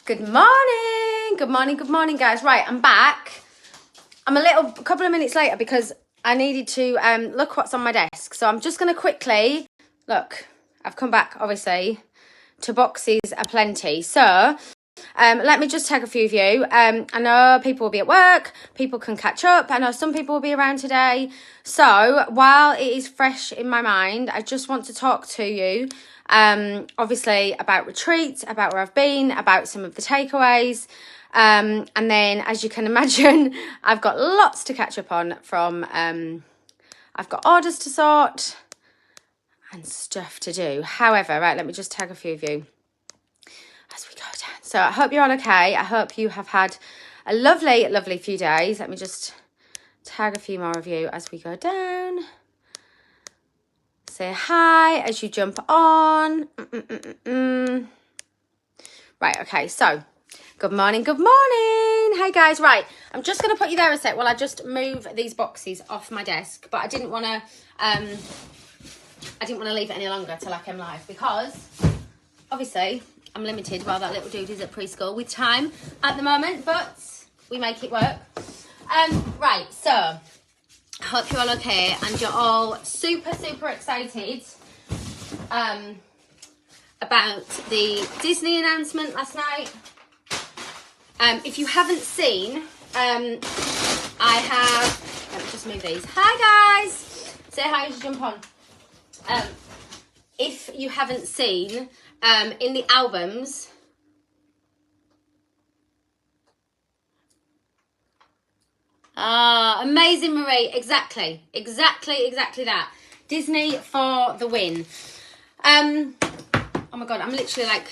Good morning. Good morning. Good morning, guys. Right, I'm back. I'm a couple of minutes later because I needed to look what's on my desk. So I'm just going to quickly look. I've come back, obviously, to boxes aplenty. So let me just tag a few of you. I know people will be at work. People can catch up. I know some people will be around today. So while it is fresh in my mind, I just want to talk to you obviously about retreat, about where I've been, about some of the takeaways. And then, as you can imagine, I've got lots to catch up on from, I've got orders to sort and stuff to do. However, right, let me just tag a few of you as we go down. So I hope you're all okay. I hope you have had a lovely, lovely few days. Let me just tag a few more of you as we go down. Say hi as you jump on. Right, okay, so good morning, good morning. Hey guys, right, I'm just going to put you there a sec while I just move these boxes off my desk, but I didn't want to leave it any longer till I came live because obviously I'm limited while that little dude is at preschool with time at the moment, but we make it work. Right, so I hope you're all okay and you're all super, super excited about the Disney announcement last night. If you haven't seen, I have, let me just move these. Hi guys, say hi as you jump on. If you haven't seen, in the albums, amazing Marie, exactly that. Disney for the win. Oh my god, I'm literally like,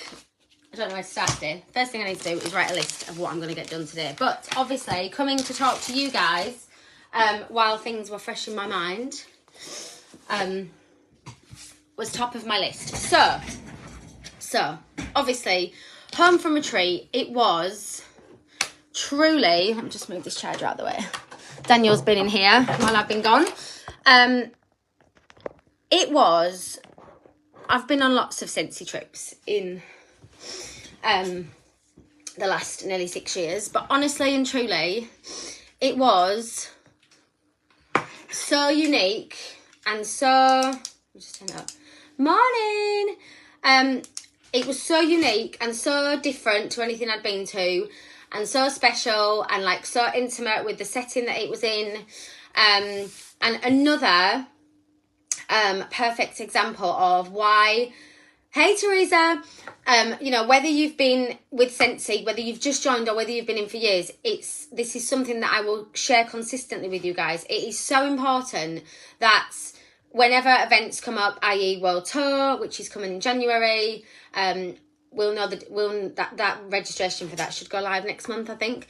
I don't know where to start today. First thing I need to do is write a list of what I'm going to get done today. But obviously, coming to talk to you guys while things were fresh in my mind was top of my list. So obviously, home from retreat, it was truly, let me just move this charger out of the way. Daniel's been in here while I've been gone. I've been on lots of Scentsy trips in the last nearly 6 years, but honestly and truly, it was so unique and so, let me just turn it up. Morning! It was so unique and so different to anything I'd been to, and so special and like so intimate with the setting that it was in. And another perfect example of why, hey Teresa, whether you've been with Scentsy, whether you've just joined or whether you've been in for years, this is something that I will share consistently with you guys. It is so important that whenever events come up, i.e. World Tour, which is coming in January, we'll know that registration for that should go live next month, I think.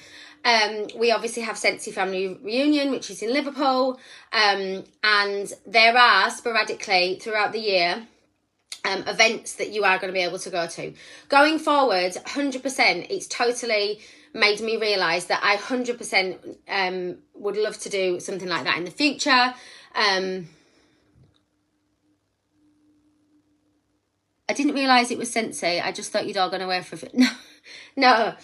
We obviously have Scentsy Family Reunion, which is in Liverpool, and there are sporadically throughout the year events that you are going to be able to go to. Going forward, 100%, it's totally made me realise that I 100% would love to do something like that in the future. I didn't realise it was Scentsy. I just thought you'd all gone away for it. No.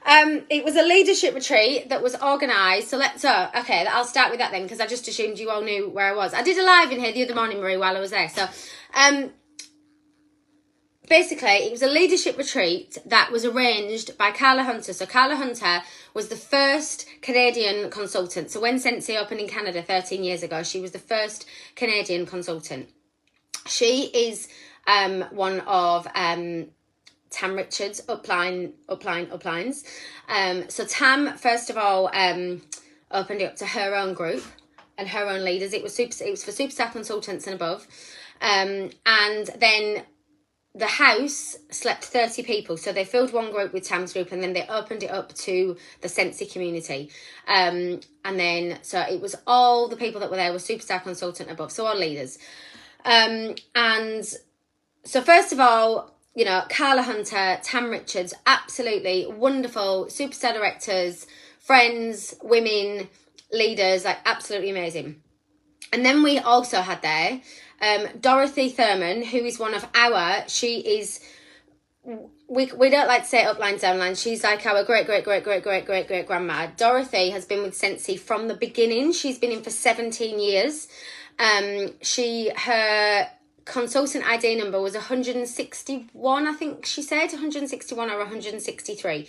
It was a leadership retreat that was organised. So okay, I'll start with that then, because I just assumed you all knew where I was. I did a live in here the other morning, Marie, while I was there. So basically, it was a leadership retreat that was arranged by Carla Hunter. So Carla Hunter was the first Canadian consultant. So when Scentsy opened in Canada 13 years ago, she was the first Canadian consultant. She is one of Tam Richards' uplines. So Tam, first of all, opened it up to her own group and her own leaders. It was for superstar consultants and above. And then the house slept 30 people. So they filled one group with Tam's group, and then they opened it up to the Scentsy community. And then, so it was all the people that were there were superstar consultant and above, so all leaders. And so first of all, Carla Hunter, Tam Richards, absolutely wonderful superstar directors, friends, women, leaders, like absolutely amazing. And then we also had there Dorothy Thurman, who is one of she is we don't like to say it upline downline. She's like our great grandma. Dorothy has been with Scentsy from the beginning. She's been in for 17 years. Her consultant ID number was 161, I think she said, 161 or 163.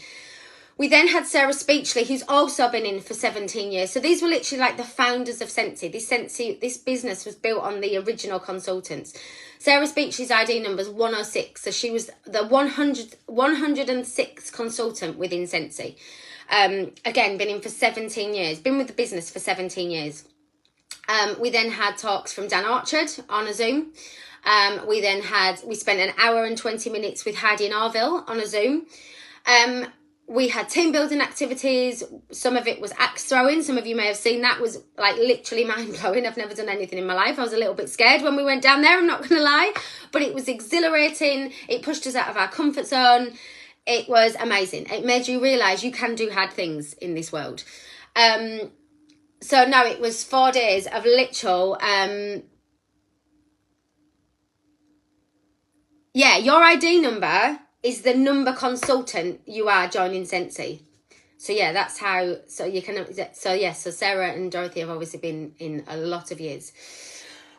We then had Sarah Speechley, who's also been in for 17 years. So these were literally like the founders of Scentsy. This business was built on the original consultants. Sarah Speechley's ID number is 106. So she was the 106th consultant within Scentsy. Again, been in for 17 years. Been with the business for 17 years. We then had talks from Dan Archard on a Zoom. We spent an hour and 20 minutes with Heidi Narville on a Zoom. We had team building activities. Some of it was axe throwing. Some of you may have seen that. Was like literally mind blowing. I've never done anything in my life. I was a little bit scared when we went down there, I'm not going to lie. But it was exhilarating. It pushed us out of our comfort zone. It was amazing. It made you realise you can do hard things in this world. So no, it was 4 days of literal... your ID number is the number consultant you are joining Scentsy. So yeah, that's how, so Sarah and Dorothy have obviously been in a lot of years.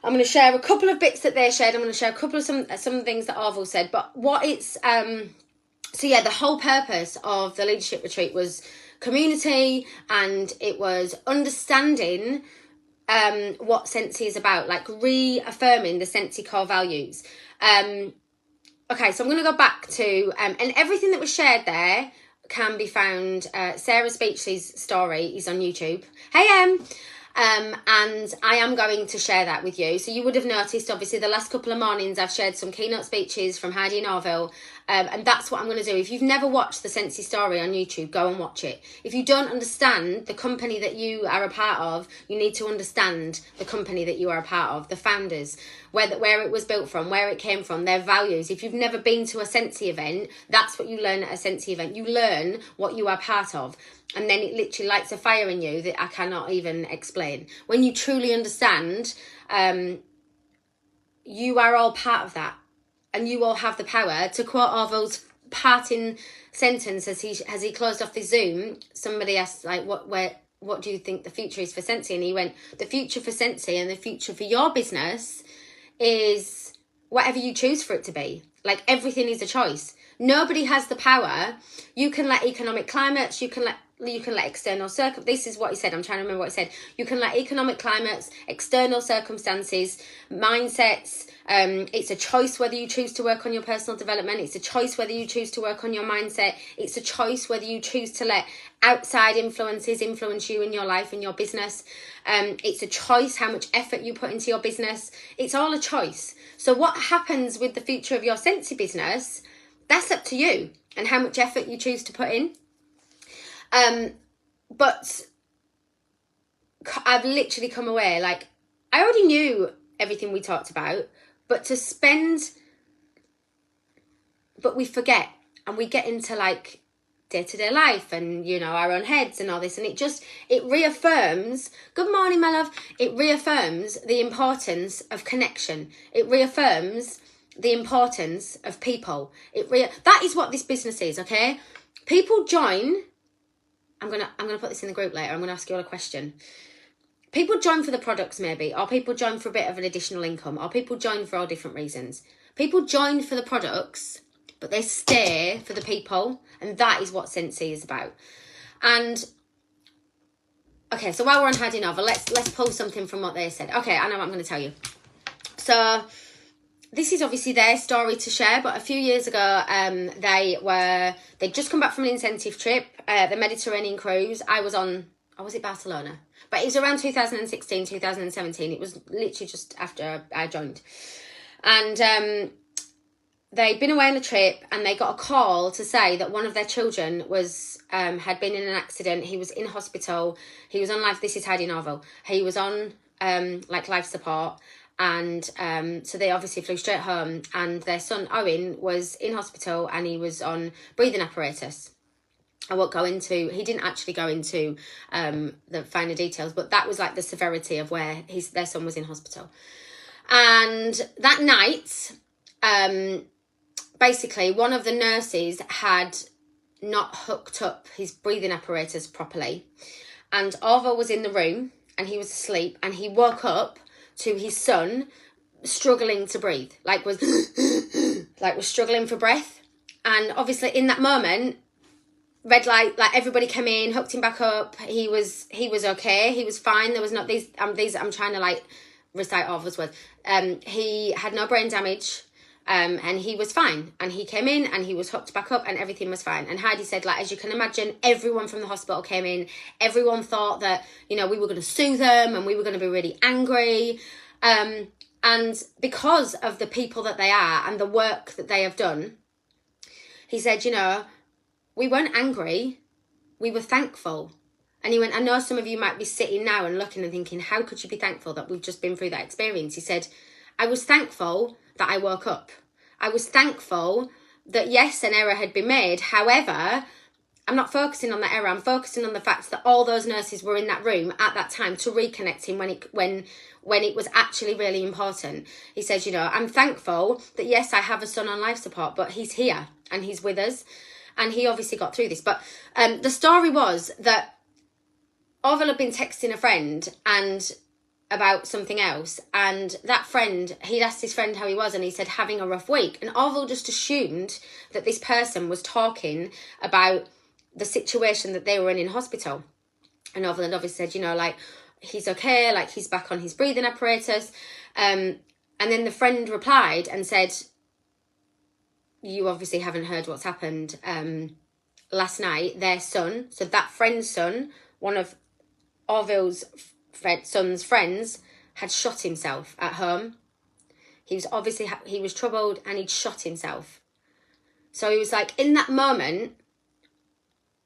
I'm going to share a couple of bits that they shared. I'm going to share a couple of some things that Arvel said, but what it's, the whole purpose of the leadership retreat was community, and it was understanding what Scentsy is about, like reaffirming the Scentsy core values. Okay, so I'm going to go back to, and everything that was shared there can be found. Sarah Speechley's story is on YouTube. Hey, and I am going to share that with you. So you would have noticed, obviously, the last couple of mornings I've shared some keynote speeches from Heidi Narville, and that's what I'm going to do. If you've never watched the Scentsy story on YouTube, go and watch it. If you don't understand the company that you are a part of, you need to understand the company that you are a part of, the founders, where it was built from, where it came from, their values. If you've never been to a Scentsy event, that's what you learn at a Scentsy event. You learn what you are part of. And then it literally lights a fire in you that I cannot even explain. When you truly understand, you are all part of that. And you all have the power. To quote Arvel's parting sentence as he closed off the Zoom, somebody asked, like, what do you think the future is for Scentsy? And he went, the future for Scentsy and the future for your business is whatever you choose for it to be. Like, everything is a choice. Nobody has the power. You can let economic climates, you can let external this is what he said, I'm trying to remember what he said. You can let economic climates, external circumstances, mindsets, it's a choice whether you choose to work on your personal development. It's a choice whether you choose to work on your mindset. It's a choice whether you choose to let outside influences influence you in your life, in your business. It's a choice how much effort you put into your business. It's all a choice. So what happens with the future of your Scentsy business, that's up to you and how much effort you choose to put in. But I've literally come away, like, I already knew everything we talked about, but we forget, and we get into like day-to-day life and, you know, our own heads and all this, and it reaffirms, good morning, my love, it reaffirms the importance of connection. It reaffirms the importance of people. That is what this business is, okay? People join. I'm gonna put this in the group later. I'm gonna ask you all a question. People join for the products maybe, or people join for a bit of an additional income, or people join for all different reasons. People join for the products, but they stay for the people, and that is what Scentsy is about. And okay, so while we're on Heidi Narville, let's pull something from what they said. Okay, I know what I'm going to tell you. So this is obviously their story to share, but a few years ago, they'd just come back from an incentive trip, the Mediterranean cruise. I was it Barcelona? But it was around 2016, 2017. It was literally just after I joined. And they'd been away on a trip, and they got a call to say that one of their children had been in an accident. He was in hospital. He was on life. This is Heidi Narville. He was on life support. And so they obviously flew straight home, and their son Owen was in hospital, and he was on breathing apparatus. I won't go into, he didn't actually go into the finer details, but that was like the severity of where their son was in hospital. And that night, basically one of the nurses had not hooked up his breathing apparatus properly, and Arvo was in the room and he was asleep, and he woke up to his son struggling to breathe, was struggling for breath. And obviously in that moment, red light, everybody came in, hooked him back up. He was okay. He was fine. There was not these I'm trying to recite Arvo's words. He had no brain damage. And he was fine, and he came in and he was hooked back up and everything was fine. And Heidi said, as you can imagine, everyone from the hospital came in. Everyone thought that, we were going to sue them and we were going to be really angry. And because of the people that they are and the work that they have done, he said, we weren't angry, we were thankful. And he went, I know some of you might be sitting now and looking and thinking, how could you be thankful that we've just been through that experience? He said, I was thankful that I woke up. I was thankful that, yes, an error had been made. However, I'm not focusing on that error. I'm focusing on the fact that all those nurses were in that room at that time to reconnect him when it was actually really important. He says, I'm thankful that, yes, I have a son on life support, but he's here and he's with us. And he obviously got through this. But the story was that Orville had been texting a friend and about something else, and that friend, he'd asked his friend how he was, and he said having a rough week, and Orville just assumed that this person was talking about the situation that they were in hospital. And Orville had obviously said, he's okay, he's back on his breathing apparatus, and then the friend replied and said, you obviously haven't heard what's happened. Last night, their son, so that friend's son, one of Orville's son's friends, had shot himself at home. He was troubled and he'd shot himself. So he was in that moment,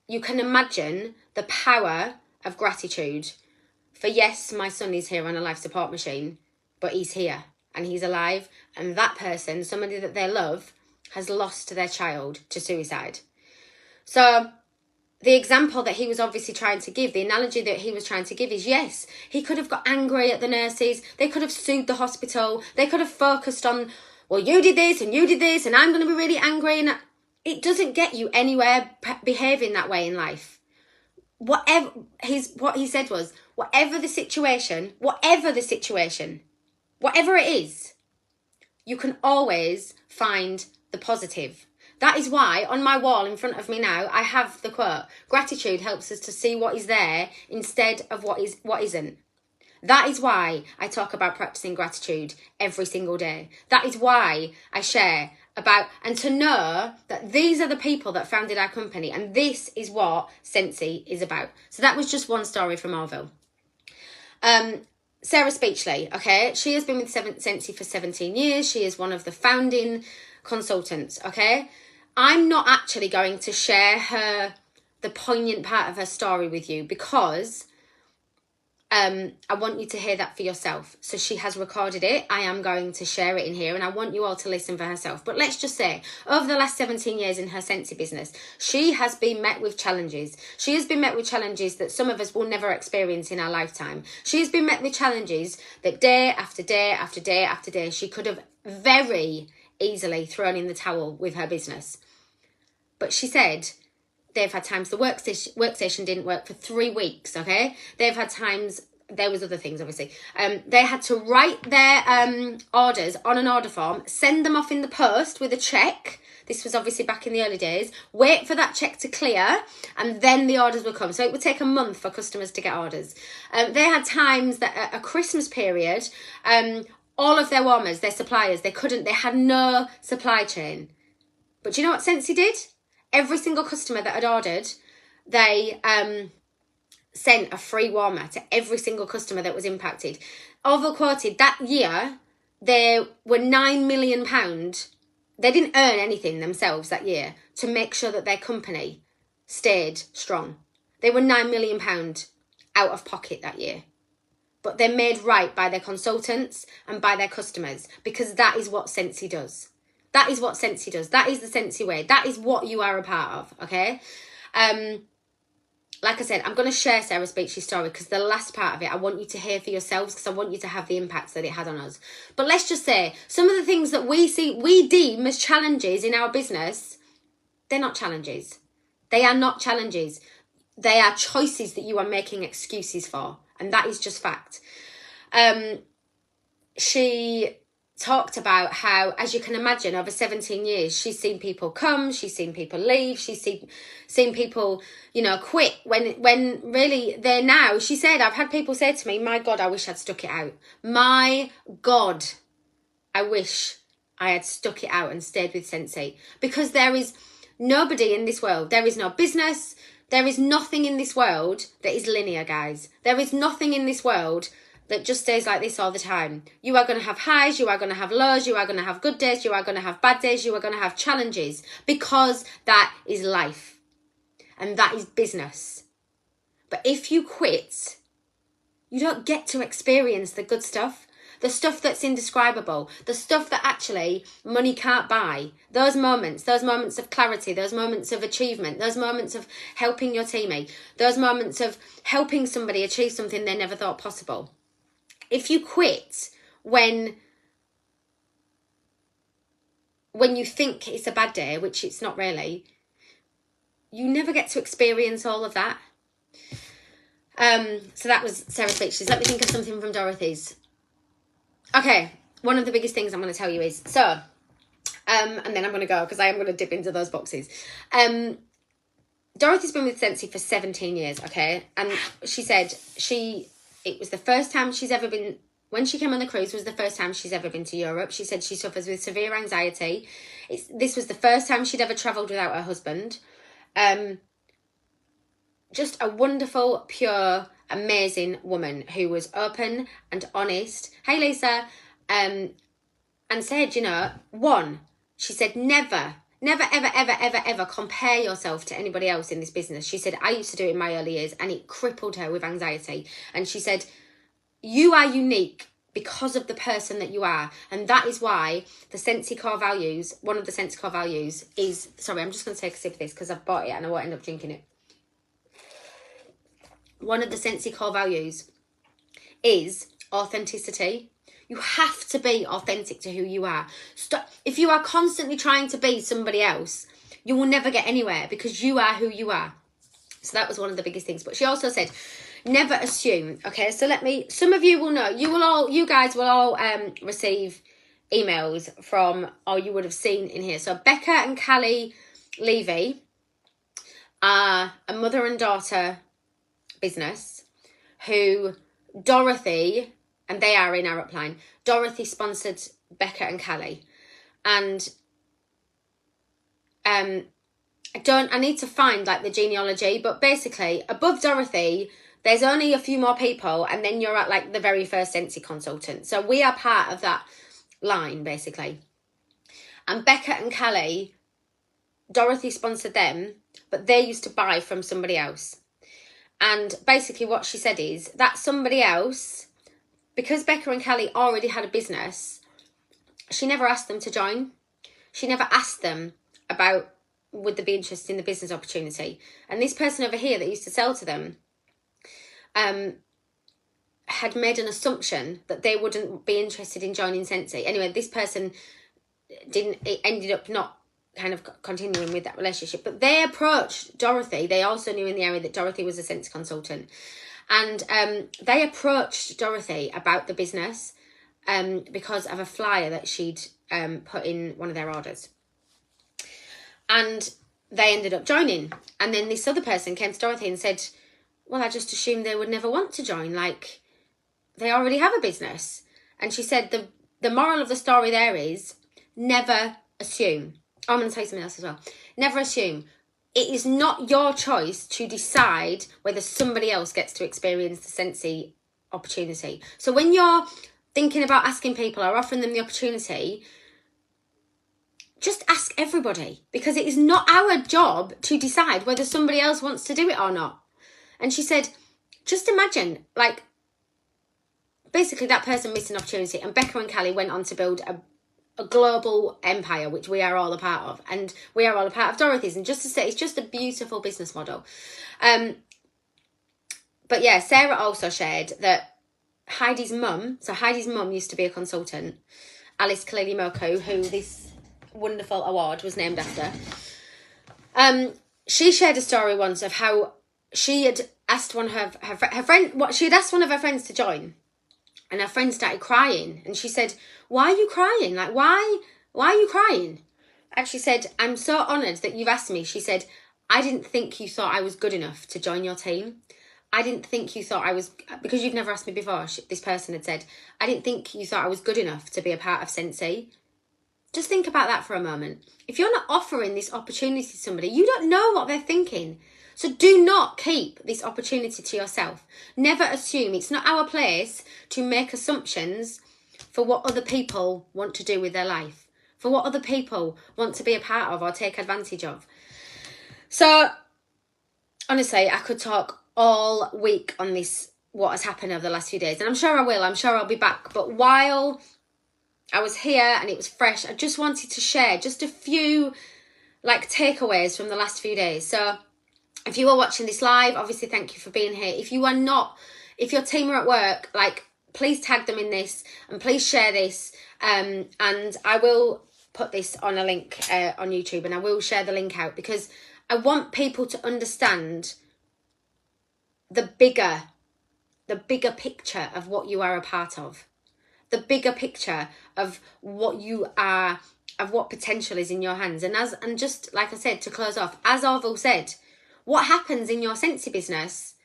you can imagine the power of gratitude for, yes, my son is here on a life support machine, but he's here and he's alive. And that person, somebody that they love, has lost their child to suicide. So the example that he was obviously trying to give, the analogy that he was trying to give is, yes, he could have got angry at the nurses. They could have sued the hospital. They could have focused on, well, you did this and I'm going to be really angry. And it doesn't get you anywhere behaving that way in life. What he said was, whatever the situation, whatever it is, you can always find the positive. That is why on my wall in front of me now, I have the quote, gratitude helps us to see what is there instead of what isn't. That is why I talk about practicing gratitude every single day. That is why I share about, and to know that these are the people that founded our company, and this is what Scentsy is about. So that was just one story from Orville. Sarah Speechley, okay, she has been with Scentsy for 17 years. She is one of the founding consultants, okay. I'm not actually going to share the poignant part of her story with you because I want you to hear that for yourself. So she has recorded it. I am going to share it in here and I want you all to listen for herself. But let's just say, over the last 17 years in her Scentsy business, she has been met with challenges. She has been met with challenges that some of us will never experience in our lifetime. She has been met with challenges that day after day after day after day, she could have very easily thrown in the towel with her business. But she said they've had times the workstation didn't work for 3 weeks, okay? They've had times, there was other things, obviously. They had to write their orders on an order form, send them off in the post with a check. This was obviously back in the early days. Wait for that check to clear, and then the orders would come. So it would take a month for customers to get orders. They had times that at a Christmas period, all of their warmers, their suppliers, they had no supply chain. But do you know what Scentsy did? Every single customer that had ordered, they sent a free warmer to every single customer that was impacted. Orville quoted that year, there were £9 million. They didn't earn anything themselves that year to make sure that their company stayed strong. They were £9 million out of pocket that year. But they made right by their consultants and by their customers, because that is what Scentsy does. That is what Scentsy does. That is the Scentsy way. That is what you are a part of, okay? like I said, I'm going to share Sarah Speechy's story because the last part of it, I want you to hear for yourselves because I want you to have the impact that it had on us. But let's just say some of the things that we deem as challenges in our business, they're not challenges. They are not challenges. They are choices that you are making excuses for. And that is just fact. She talked about how, as you can imagine, over 17 years, she's seen people come, she's seen people leave, she's seen people, quit when really they're now. She said, I've had people say to me, my God, I wish I'd stuck it out. My God, I wish I had stuck it out and stayed with Scentsy. Because there is nobody in this world, there is no business, there is nothing in this world that is linear, guys. There is nothing in this world that just stays like this all the time. You are going to have highs, you are going to have lows, you are going to have good days, you are going to have bad days, you are going to have challenges, because that is life and that is business. But if you quit, you don't get to experience the good stuff, the stuff that's indescribable, the stuff that actually money can't buy. Those moments of clarity, those moments of achievement, those moments of helping your teammate, those moments of helping somebody achieve something they never thought possible. If you quit when you think it's a bad day, which it's not really, you never get to experience all of that. So that was Sarah Speechy's. Let me think of something from Dorothy's. Okay, one of the biggest things I'm going to tell you is, and then I'm going to go because I am going to dip into those boxes. Dorothy's been with Scentsy for 17 years, okay? And she said it was the first time she's ever been, when she came on the cruise, was the first time she's ever been to Europe. She said she suffers with severe anxiety. This was the first time she'd ever travelled without her husband. Just a wonderful, pure, amazing woman who was open and honest. Hey, Lisa. And said, she said, never, ever, ever, ever, ever compare yourself to anybody else in this business. She said, I used to do it in my early years and it crippled her with anxiety. And she said, you are unique because of the person that you are. And that is why the Scentsy core values, one of the Scentsy core values is, sorry, I'm just going to take a sip of this because I've bought it and I won't end up drinking it. One of the Scentsy core values is authenticity. You have to be authentic to who you are. If you are constantly trying to be somebody else, you will never get anywhere because you are who you are. So that was one of the biggest things. But she also said, never assume. Okay, so some of you will know, you guys will all receive emails from, or you would have seen in here. So Becca and Callie Levy are a mother and daughter business who Dorothy, and they are in our upline, Dorothy sponsored Becca and Callie. And I need to find like the genealogy, but basically above Dorothy, there's only a few more people, and then you're at like the very first Scentsy consultant. So we are part of that line, basically. And Becca and Callie, Dorothy sponsored them, but they used to buy from somebody else. And basically what she said is that somebody else, because Becca and Callie already had a business, she never asked them to join. She never asked them about would they be interested in the business opportunity. And this person over here that used to sell to them had made an assumption that they wouldn't be interested in joining Scentsy. Anyway, this person ended up not kind of continuing with that relationship. But they approached Dorothy. They also knew in the area that Dorothy was a Scentsy consultant. And they approached Dorothy about the business because of a flyer that she'd put in one of their orders. And they ended up joining. And then this other person came to Dorothy and said, well, I just assumed they would never want to join. Like, they already have a business. And she said the moral of the story there is never assume. Oh, I'm going to tell you something else as well. Never assume. It is not your choice to decide whether somebody else gets to experience the Scentsy opportunity. So when you're thinking about asking people or offering them the opportunity, just ask everybody, because it is not our job to decide whether somebody else wants to do it or not. And she said, just imagine, like, basically that person missed an opportunity, and Becca and Callie went on to build a global empire, which we are all a part of, and we are all a part of Dorothy's. And just to say, it's just a beautiful business model. But yeah, Sarah also shared that Heidi's mum used to be a consultant, Alice Kalili-Moko, who this wonderful award was named after. She shared a story once of how she had asked one of her friends to join, and her friend started crying, and she said, "Why are you crying? Like, why are you crying?" And she said, "I'm so honoured that you've asked me." She said, "I didn't think you thought I was good enough to join your team. I didn't think you thought I was, because you've never asked me before," this person had said, "I didn't think you thought I was good enough to be a part of Scentsy." Just think about that for a moment. If you're not offering this opportunity to somebody, you don't know what they're thinking. So do not keep this opportunity to yourself. Never assume. It's not our place to make assumptions for what other people want to do with their life, for what other people want to be a part of or take advantage of. So, honestly, I could talk all week on this, what has happened over the last few days. And I'm sure I will. I'm sure I'll be back. But while I was here and it was fresh, I just wanted to share just a few takeaways from the last few days. So if you are watching this live, obviously thank you for being here. If you are not, if your team are at work, please tag them in this and please share this. And I will put this on a link on YouTube, and I will share the link out because I want people to understand the bigger picture of what you are a part of. The bigger picture of what you are, of what potential is in your hands. And just like I said, to close off, as Orville said, what happens in your Scentsy business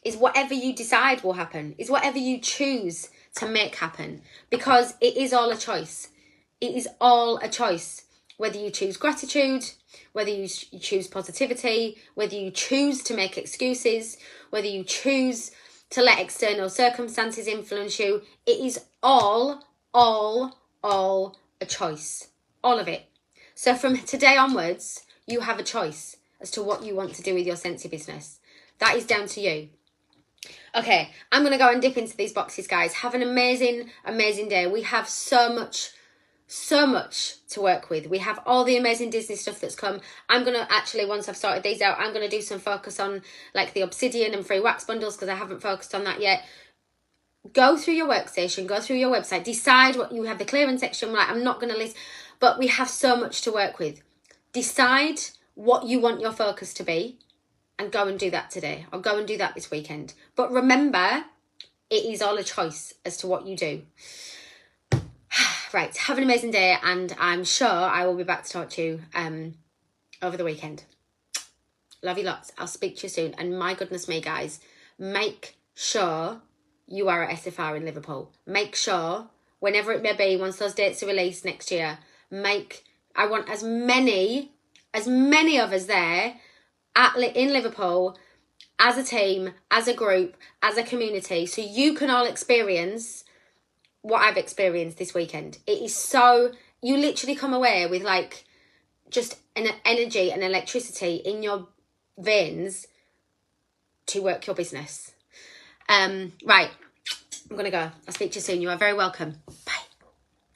is whatever you decide will happen, is whatever you choose to make happen, because it is all a choice. It is all a choice. Whether you choose gratitude, whether you choose positivity, whether you choose to make excuses, whether you choose to let external circumstances influence you, it is all a choice. All of it. So from today onwards, you have a choice as to what you want to do with your Scentsy business. That is down to you. Okay, I'm going to go and dip into these boxes, guys. Have an amazing, amazing day. We have so much to work with. We have all the amazing Disney stuff that's come. I'm going to actually, once I've sorted these out, I'm going to do some focus on the obsidian and free wax bundles because I haven't focused on that yet. Go through your workstation, go through your website, decide what you have, the clearance section. I'm not going to list, but we have so much to work with. Decide what you want your focus to be and go and do that today, or go and do that this weekend. But remember, it is all a choice as to what you do. Right, have an amazing day, and I'm sure I will be back to talk to you over the weekend. Love you lots. I'll speak to you soon. And my goodness me, guys, make sure you are at SFR in Liverpool. Make sure, whenever it may be, once those dates are released next year, I want as many of us there in Liverpool as a team, as a group, as a community, so you can all experience what I've experienced this weekend. It is so, you literally come away with just an energy and electricity in your veins to work your business. Right, I'm going to go. I'll speak to you soon. You are very welcome.